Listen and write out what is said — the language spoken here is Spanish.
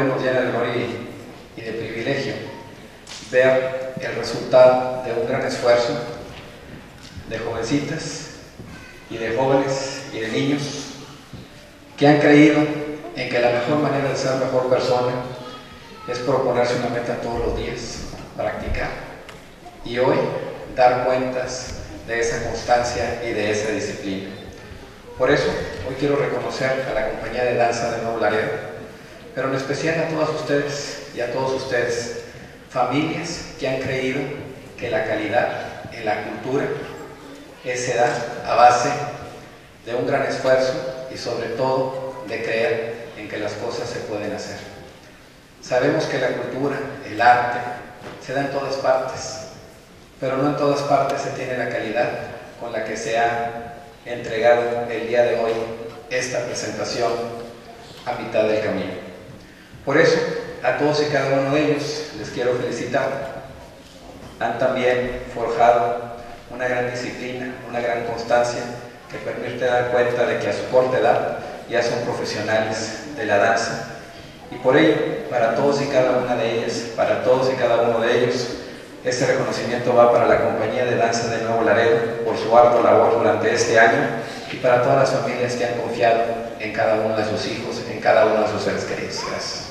nos llena de honor y de privilegio ver el resultado de un gran esfuerzo de jovencitas y de jóvenes y de niños que han creído en que la mejor manera de ser mejor persona es proponerse una meta todos los días, practicar y hoy dar cuentas de esa constancia y de esa disciplina. Por eso, hoy quiero reconocer a la compañía de danza de Nuevo Laredo, pero en especial a todas ustedes y a todos ustedes, familias que han creído que la calidad en la cultura se da a base de un gran esfuerzo y sobre todo de creer en que las cosas se pueden hacer. Sabemos que la cultura, el arte, se da en todas partes, pero no en todas partes se tiene la calidad con la que se ha entregado el día de hoy esta presentación a mitad del camino. Por eso, a todos y cada uno de ellos les quiero felicitar. Han también forjado una gran disciplina, una gran constancia que permite dar cuenta de que a su corta edad ya son profesionales de la danza. Y por ello, para todos y cada una de ellas, para todos y cada uno de ellos, este reconocimiento va para la Compañía de Danza de Nuevo Laredo por su ardua labor durante este año y para todas las familias que han confiado en cada uno de sus hijos, en cada uno de sus seres queridos. Gracias.